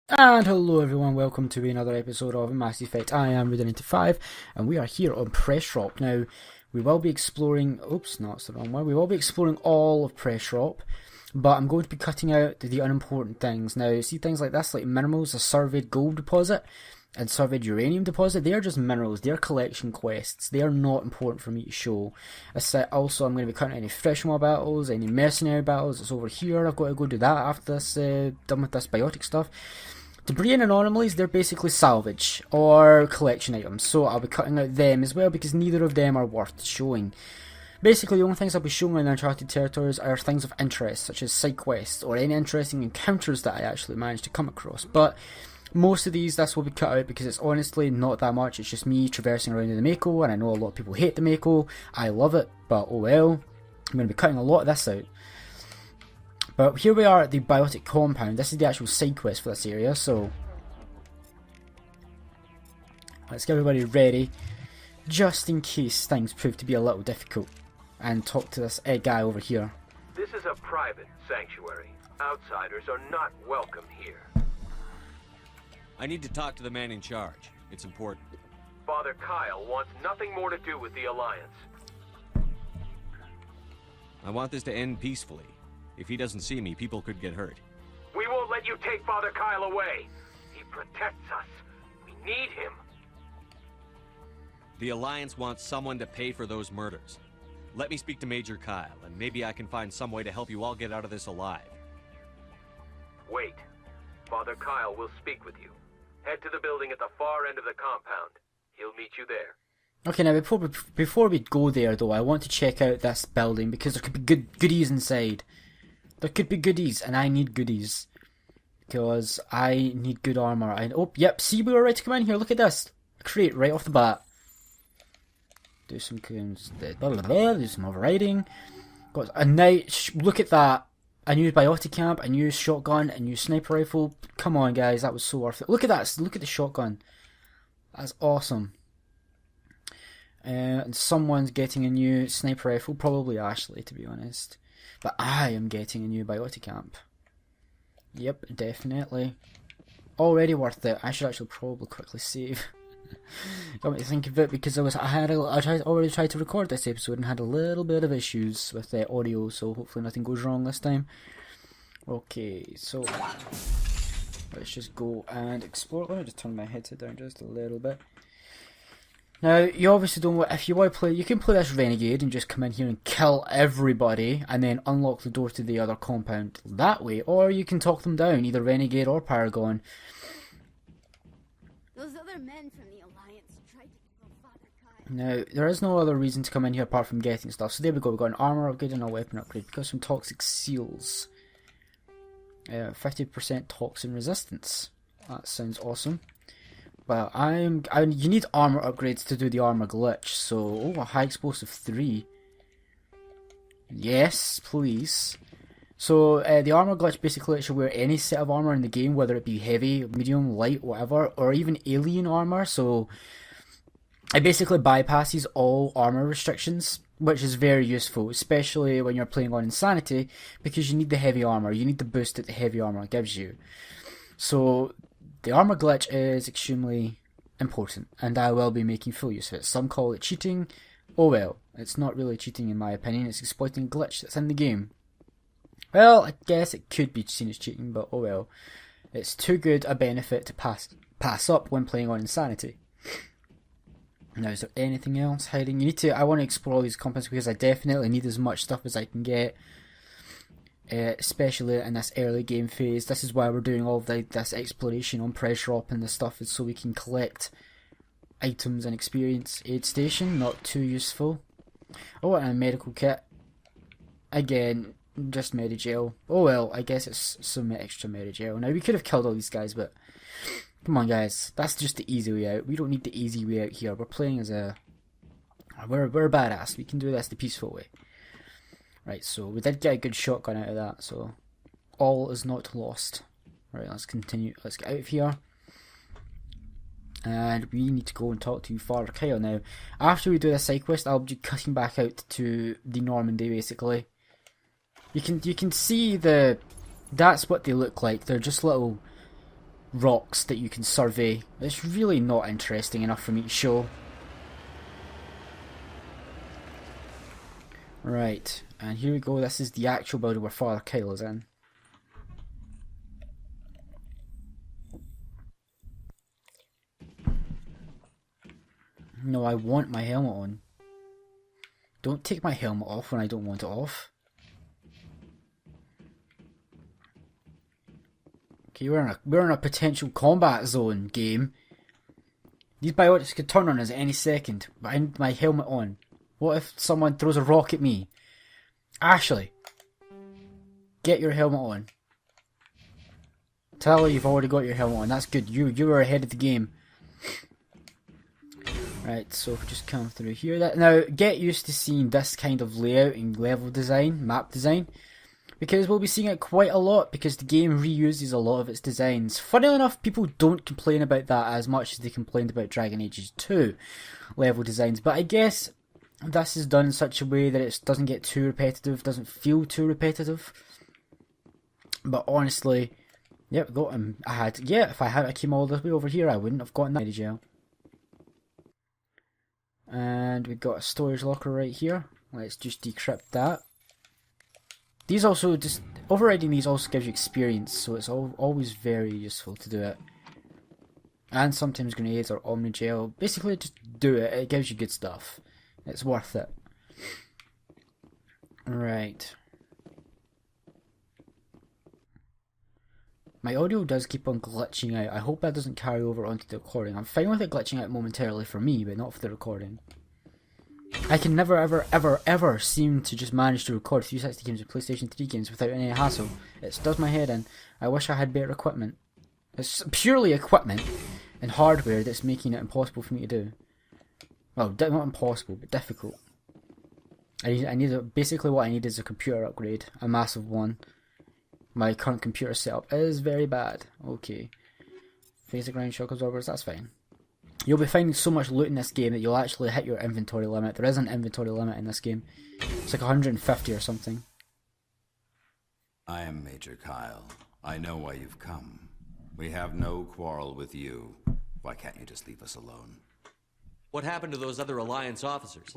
And hello everyone, welcome to another episode of Mass Effect. I am Rudy95 and we are here on Press Drop. Now, we will be exploring, oops, no, it's the wrong one. We will be exploring all of Press Drop, but I'm going to be cutting out the unimportant things. Now, see things like this, like minerals, a surveyed gold deposit and surveyed uranium deposit, they are just minerals, they are collection quests, they are not important for me to show. Also, I'm going to be cutting any fresh mob battles, any mercenary battles, it's over here. I've got to go do that after this, done with this biotic stuff. Debris and anomalies, they're basically salvage or collection items, so I'll be cutting out them as well because neither of them are worth showing. Basically, the only things I'll be showing in the Uncharted territories are things of interest, such as side quests or any interesting encounters that I actually managed to come across. But most of these, this will be cut out because it's honestly not that much. It's just me traversing around in the Mako, and I know a lot of people hate the Mako. I love it, but oh well. I'm going to be cutting a lot of this out. But here we are at the Biotic Compound. This is the actual side quest for this area, so let's get everybody ready, just in case things prove to be a little difficult, and talk to this guy over here. This is a private sanctuary. Outsiders are not welcome here. I need to talk to the man in charge. It's important. Father Kyle wants nothing more to do with the Alliance. I want this to end peacefully. If he doesn't see me, people could get hurt. We won't let you take Father Kyle away. He protects us. We need him. The Alliance wants someone to pay for those murders. Let me speak to Major Kyle, and maybe I can find some way to help you all get out of this alive. Wait. Father Kyle will speak with you. Head to the building at the far end of the compound. He'll meet you there. Okay, now before we go there though, I want to check out this building because there could be goodies inside. There could be goodies, and I need goodies. Because I need good armor. Oh, yep, see, we were right to come in here. Look at this. Crate right off the bat. Do some overriding. Got a night. Look at that. A new biotic camp, a new shotgun, a new sniper rifle. Come on, guys, that was so worth it. Look at that. Look at the shotgun. That's awesome. And someone's getting a new sniper rifle. Probably Ashley, to be honest. But I am getting a new biotic camp. Yep, definitely. Already worth it. I should actually probably quickly save. Got me to think of it because I already tried to record this episode and had a little bit of issues with the audio, so hopefully nothing goes wrong this time. Okay, so let's just go and explore. Let me just turn my headset down just a little bit. Now, you obviously don't want, if you want to play, you can play this Renegade and just come in here and kill everybody and then unlock the door to the other compound that way, or you can talk them down, either Renegade or Paragon. Those other men from the Alliance tried to kill Father Kyle. Now, there is no other reason to come in here apart from getting stuff. So there we go, we've got an armor upgrade and a weapon upgrade because some toxic seals. 50% toxin resistance. That sounds awesome. Well, you need armor upgrades to do the armor glitch, so, a high explosive 3. Yes, please. So, the armor glitch basically lets you wear any set of armor in the game, whether it be heavy, medium, light, whatever, or even alien armor, so it basically bypasses all armor restrictions, which is very useful, especially when you're playing on Insanity, because you need the heavy armor, you need the boost that the heavy armor gives you. So, the armor glitch is extremely important, and I will be making full use of it. Some call it cheating. Oh well, it's not really cheating in my opinion, it's exploiting a glitch that's in the game. Well, I guess it could be seen as cheating, but oh well. It's too good a benefit to pass up when playing on Insanity. Now, is there anything else hiding? I want to explore all these compounds because I definitely need as much stuff as I can get. Especially in this early game phase. This is why we're doing all of this exploration on Press Drop and this stuff, is so we can collect items and experience. Aid station, not too useful. Oh, and a medical kit. Again, just Medigel. Oh well, I guess it's some extra Medigel. Now, we could have killed all these guys, but come on guys, that's just the easy way out. We don't need the easy way out here. We're playing as we're a badass. We can do this the peaceful way. Right, so we did get a good shotgun out of that, so all is not lost. Right, let's continue. Let's get out of here. And we need to go and talk to Father Kyle now. After we do this side quest, I'll be cutting back out to the Normandy, basically. You can see that's what they look like. They're just little rocks that you can survey. It's really not interesting enough for me to show. Right, and here we go. This is the actual building where Father Kyle is in. No, I want my helmet on. Don't take my helmet off when I don't want it off. Okay, we're in a potential combat zone game. These biotics could turn on us at any second, but I need my helmet on. What if someone throws a rock at me? Ashley, get your helmet on. Tell her you've already got your helmet on. That's good. You were ahead of the game. Right, so if we just come through here. Now, get used to seeing this kind of layout and level design, map design, because we'll be seeing it quite a lot, because the game reuses a lot of its designs. Funnily enough, people don't complain about that as much as they complained about Dragon Age 2 level designs, but I guess this is done in such a way that it doesn't get too repetitive, doesn't feel too repetitive. But honestly, yep, got him. If I came all this way over here, I wouldn't have gotten that jail. And we've got a storage locker right here. Let's just decrypt that. These also, just overriding these also gives you experience, so it's always very useful to do it. And sometimes grenades or omnigel. Basically, just do it. It gives you good stuff. It's worth it. Right. My audio does keep on glitching out. I hope that doesn't carry over onto the recording. I'm fine with it glitching out momentarily for me, but not for the recording. I can never ever seem to just manage to record 360 games or PlayStation 3 games without any hassle. It does my head in. I wish I had better equipment. It's purely equipment and hardware that's making it impossible for me to do. Well, not impossible, but difficult. Basically what I need is a computer upgrade. A massive one. My current computer setup is very bad. Okay. Phase the ground shock absorbers, that's fine. You'll be finding so much loot in this game that you'll actually hit your inventory limit. There is an inventory limit in this game. It's like 150 or something. I am Major Kyle. I know why you've come. We have no quarrel with you. Why can't you just leave us alone? What happened to those other Alliance officers?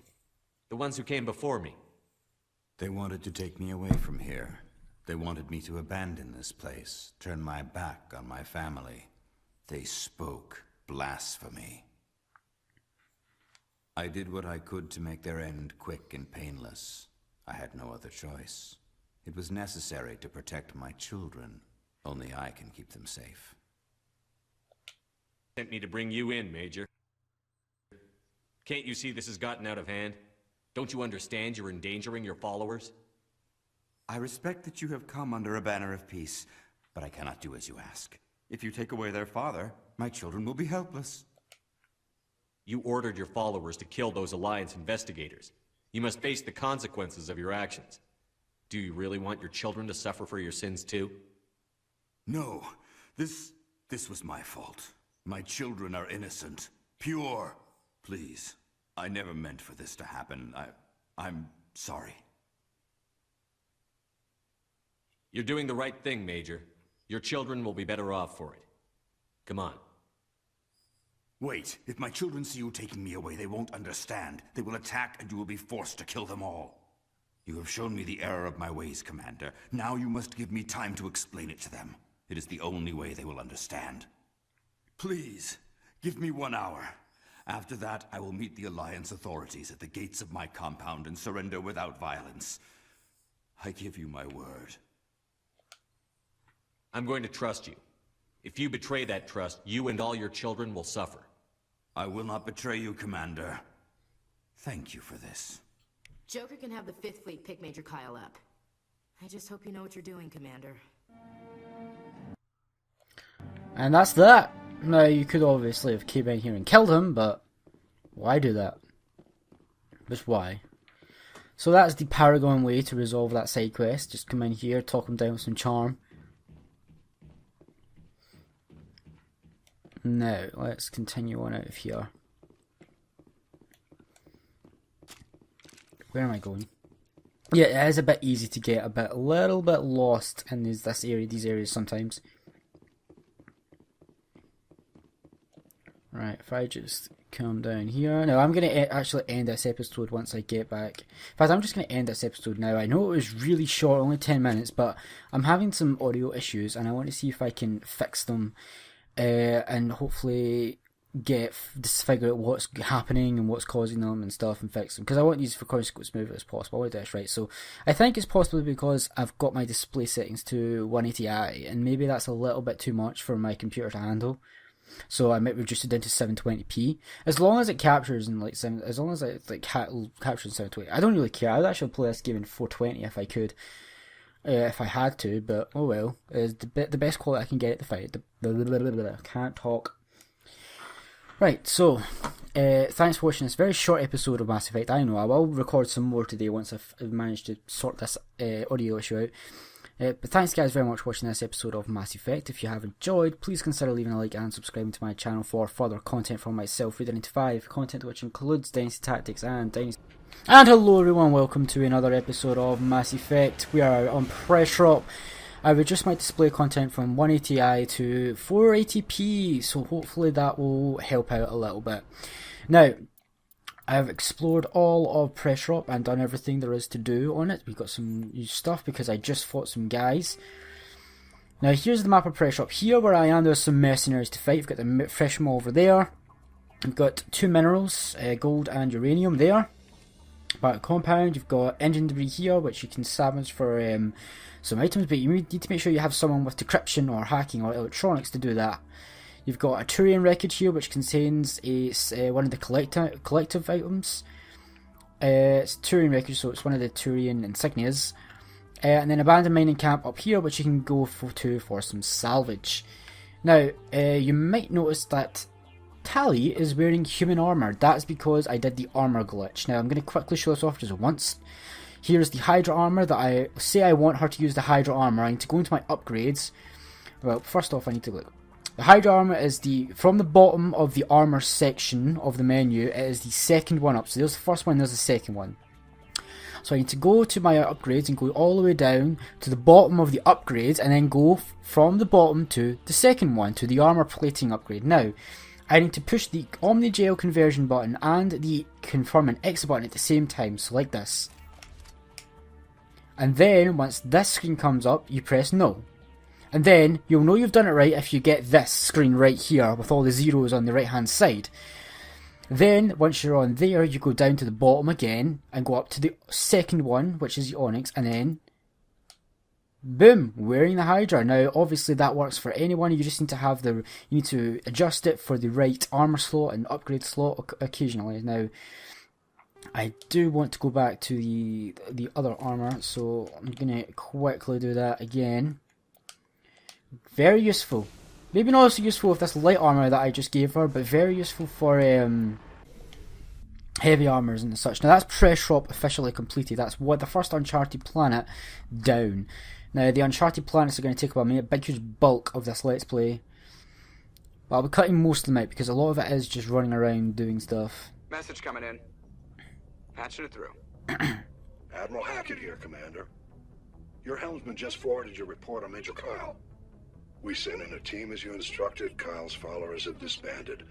The ones who came before me? They wanted to take me away from here. They wanted me to abandon this place, turn my back on my family. They spoke blasphemy. I did what I could to make their end quick and painless. I had no other choice. It was necessary to protect my children. Only I can keep them safe. Sent me to bring you in, Major. Can't you see this has gotten out of hand? Don't you understand you're endangering your followers? I respect that you have come under a banner of peace, but I cannot do as you ask. If you take away their father, my children will be helpless. You ordered your followers to kill those Alliance investigators. You must face the consequences of your actions. Do you really want your children to suffer for your sins too? No, this was my fault. My children are innocent, pure. Please, I never meant for this to happen. I'm sorry. You're doing the right thing, Major. Your children will be better off for it. Come on. Wait, if my children see you taking me away, they won't understand. They will attack and you will be forced to kill them all. You have shown me the error of my ways, Commander. Now you must give me time to explain it to them. It is the only way they will understand. Please, give me 1 hour. After that, I will meet the Alliance authorities at the gates of my compound and surrender without violence. I give you my word. I'm going to trust you. If you betray that trust, you and all your children will suffer. I will not betray you, Commander. Thank you for this. Joker can have the 5th Fleet pick Major Kyle up. I just hope you know what you're doing, Commander. And that's that. Now, you could obviously have came in here and killed him, but why do that? Just why? So that's the Paragon way to resolve that side quest. Just come in here, talk him down with some charm. Now, let's continue on out of here. Where am I going? Yeah, it is a bit easy to get a little bit lost in these areas sometimes. Right, if I just come down here. Now, I'm going to actually end this episode once I get back. In fact, I'm just going to end this episode now. I know it was really short, only 10 minutes, but I'm having some audio issues, and I want to see if I can fix them, and hopefully figure out what's happening and what's causing them and stuff, and fix them. Because I want these recordings to go as smooth as possible. I want to do this right. So, I think it's possibly because I've got my display settings to 180i, and maybe that's a little bit too much for my computer to handle. So I might reduce it down to 720p. As long as it captures in like as long as it like captures in 720. I don't really care. I'd actually play this game in 420 if I could, if I had to. But oh well. It's the best quality I can get at the fight. Can't talk. Right. So, thanks for watching this very short episode of Mass Effect. I know I will record some more today once I've managed to sort this audio issue out. But thanks guys very much for watching this episode of Mass Effect. If you have enjoyed, please consider leaving a like and subscribing to my channel for further content from myself, Reader 95, content which includes Dynasty Tactics and Dynasty. And hello everyone, welcome to another episode of Mass Effect. We are on Pressrop. I reduced my display content from 180i to 480p, so hopefully that will help out a little bit. Now, I've explored all of Pressrop and done everything there is to do on it. We've got some new stuff because I just fought some guys. Now here's the map of Pressrop. Here where I am, there's some mercenaries to fight. We've got the fresh mall over there. We've got two minerals, gold and uranium there. Back at compound, you've got engine debris here, which you can salvage for some items, but you need to make sure you have someone with decryption or hacking or electronics to do that. You've got a Turian wreckage here, which contains one of the collective items. It's Turian wreckage, so it's one of the Turian insignias. And then abandoned mining camp up here, which you can go for some salvage. Now, you might notice that Tali is wearing human armour. That's because I did the armour glitch. Now, I'm going to quickly show this off just once. Here's the Hydra armour that I say I want her to use the Hydra armour. I need to go into my upgrades. Well, first off, I need to look. The Hydra armour is from the bottom of the armour section of the menu, it is the second one up. So there's the first one, there's the second one. So I need to go to my upgrades and go all the way down to the bottom of the upgrades and then go from the bottom to the second one, to the armour plating upgrade. Now, I need to push the Omni-Gel conversion button and the confirm and exit button at the same time, so like this. And then, once this screen comes up, you press no. And then, you'll know you've done it right if you get this screen right here with all the zeros on the right hand side. Then, once you're on there, you go down to the bottom again and go up to the second one, which is the Onyx, and then boom, wearing the Hydra. Now, obviously that works for anyone, you just need to have you need to adjust it for the right armour slot and upgrade slot occasionally. Now, I do want to go back to the other armour, so I'm going to quickly do that again. Very useful. Maybe not so useful with this light armour that I just gave her, but very useful for heavy armours and such. Now that's Pressrop officially completed. That's what the first Uncharted planet down. Now the Uncharted planets are going to take up a big huge bulk of this Let's Play. But I'll be cutting most of them out because a lot of it is just running around doing stuff. Message coming in. Patching it through. Admiral Hackett here, Commander. Your helmsman just forwarded your report on Major Kyle. We sent in a team as you instructed. Kyle's followers have disbanded,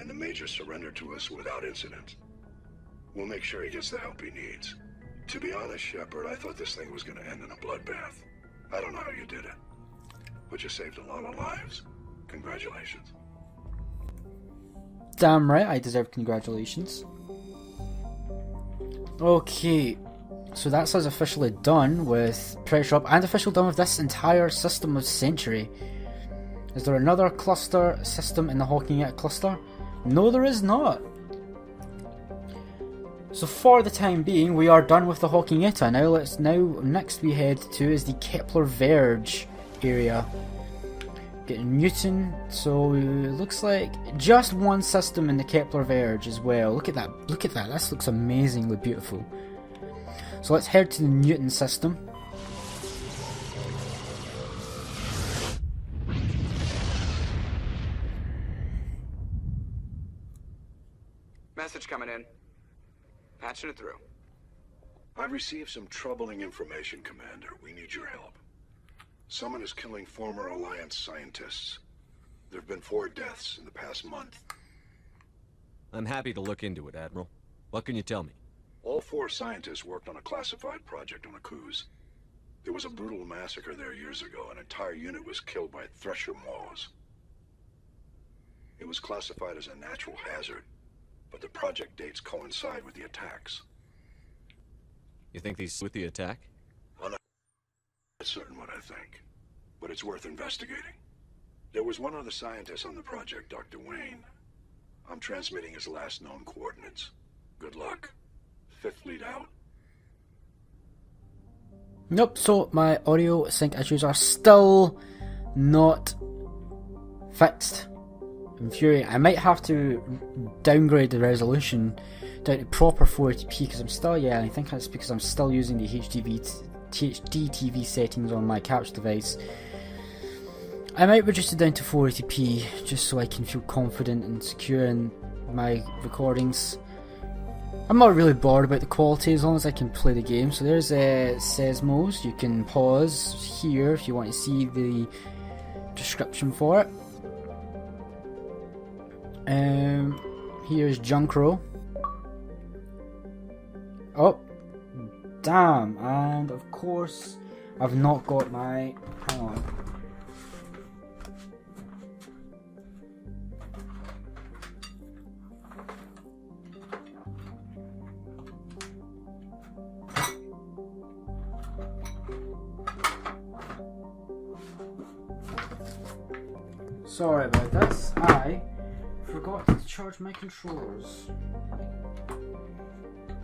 and the Major surrendered to us without incident. We'll make sure he gets the help he needs. To be honest, Shepard, I thought this thing was going to end in a bloodbath. I don't know how you did it, but you saved a lot of lives. Congratulations. Damn right, I deserve congratulations. Okay, so that's us officially done with Pressrop and officially done with this entire system of Century. Is there another cluster system in the Hawking cluster? No, there is not. So for the time being, we are done with the Hawking Eta. Next we head to is the Kepler Verge area. Getting Newton, so it looks like just one system in the Kepler Verge as well. Look at that, this looks amazingly beautiful. So let's head to the Newton system. Message coming in. Patching it through. I've received some troubling information, Commander. We need your help. Someone is killing former Alliance scientists. There have been 4 deaths in the past month. I'm happy to look into it, Admiral. What can you tell me? All 4 scientists worked on a classified project on Akuz. There was a brutal massacre there years ago. An entire unit was killed by thresher maws. It was classified as a natural hazard, but the project dates coincide with the attacks. You think these with the attack? I'm not certain what I think, but it's worth investigating. There was one other scientist on the project, Dr. Wayne. I'm transmitting his last known coordinates. Good luck. 5th Fleet out. Nope, so my audio sync issues are still not fixed. Infuriating. I might have to downgrade the resolution down to proper 480p because I'm still, I think that's because I'm still using the HD TV settings on my capture device. I might reduce it down to 480p just so I can feel confident and secure in my recordings. I'm not really bothered about the quality as long as I can play the game. So there's Sesmos. You can pause here if you want to see the description for it. Here's Junkro. Oh, damn! And of course, I've not got my. Hang on. Sorry about this. I forgot to charge my controllers.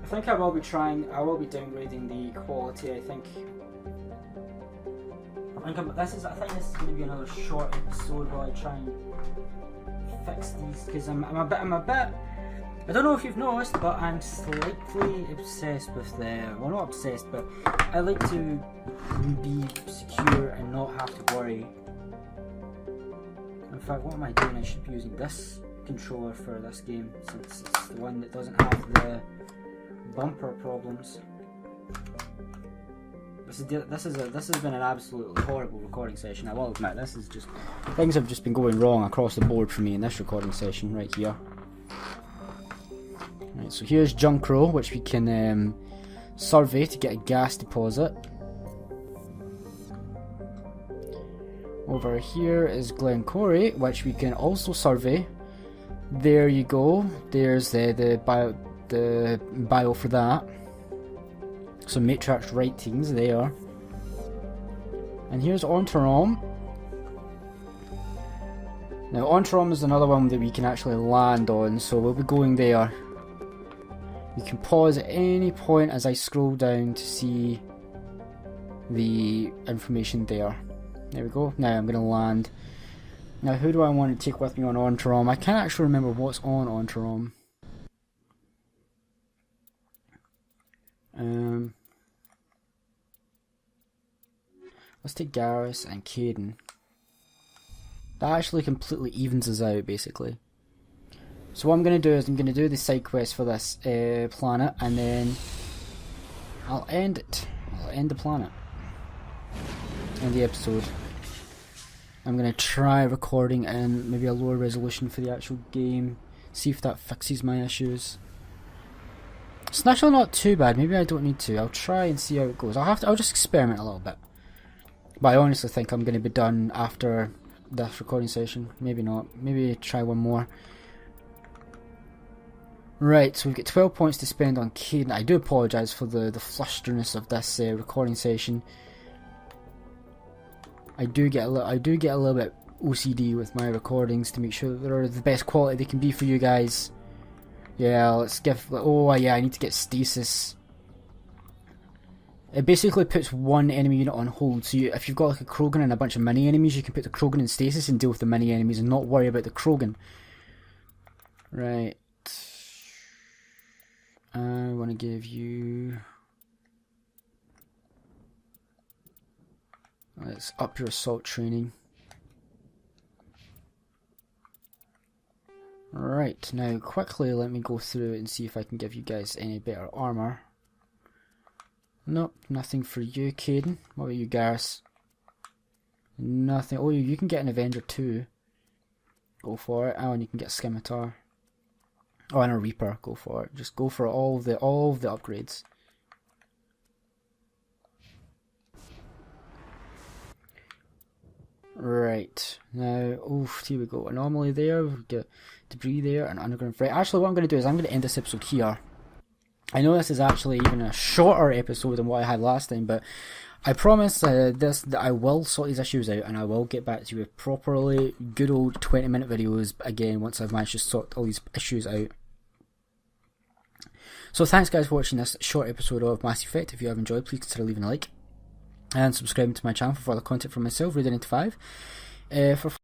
I think I will be downgrading the quality. I think this is going to be another short episode while I try and fix these because I'm a bit. I don't know if you've noticed, but I'm slightly obsessed with well, not obsessed, but I like to be secure and not have to worry. In fact, what am I doing? I should be using this controller for this game since it's the one that doesn't have the bumper problems. This has been an absolutely horrible recording session. I will admit, things have just been going wrong across the board for me in this recording session right here. Right, so here's Junkro, which we can survey to get a gas deposit. Over here is Glencory, which we can also survey. There you go. There's the bio for that. Some matrix writings there. And here's Ontarom. Now Ontarom is another one that we can actually land on, so we'll be going there. You can pause at any point as I scroll down to see the information there. There we go. Now I'm going to land. Now who do I want to take with me on Ontarom? I can't actually remember what's on Ontarom. Let's take Garrus and Caden. That actually completely evens us out, basically. So what I'm going to do is I'm going to do the side quest for this planet, and then I'll end it. I'll end the planet. End the episode. I'm going to try recording in maybe a lower resolution for the actual game. See if that fixes my issues. It's actually not too bad. Maybe I don't need to. I'll try and see how it goes. I'll just experiment a little bit. But I honestly think I'm going to be done after this recording session. Maybe not. Maybe try one more. Right, so we've got 12 points to spend on Caden. I do apologise for the flusterness of this recording session. I do get a little bit OCD with my recordings to make sure that they're the best quality they can be for you guys. Yeah, let's give. Oh yeah, I need to get stasis. It basically puts one enemy unit on hold. So if you've got like a Krogan and a bunch of mini enemies, you can put the Krogan in stasis and deal with the mini enemies and not worry about the Krogan. Right. I want to give you. Let's up your assault training. Right, now quickly let me go through and see if I can give you guys any better armor. Nope, nothing for you, Caden. What about you, Garrus? Nothing. Oh, you can get an Avenger too. Go for it. Oh, and you can get Scimitar. Oh, and a Reaper, go for it. Just go for all of the upgrades. Right, now, oof, here we go. Anomaly there, we get debris there, and underground threat. Actually, what I'm going to do is I'm going to end this episode here. I know this is actually even a shorter episode than what I had last time, but I promise that I will sort these issues out, and I will get back to you with properly good old 20-minute videos again once I've managed to sort all these issues out. So thanks guys for watching this short episode of Mass Effect. If you have enjoyed, please consider leaving a like and subscribing to my channel for further content from myself, Rudy95. For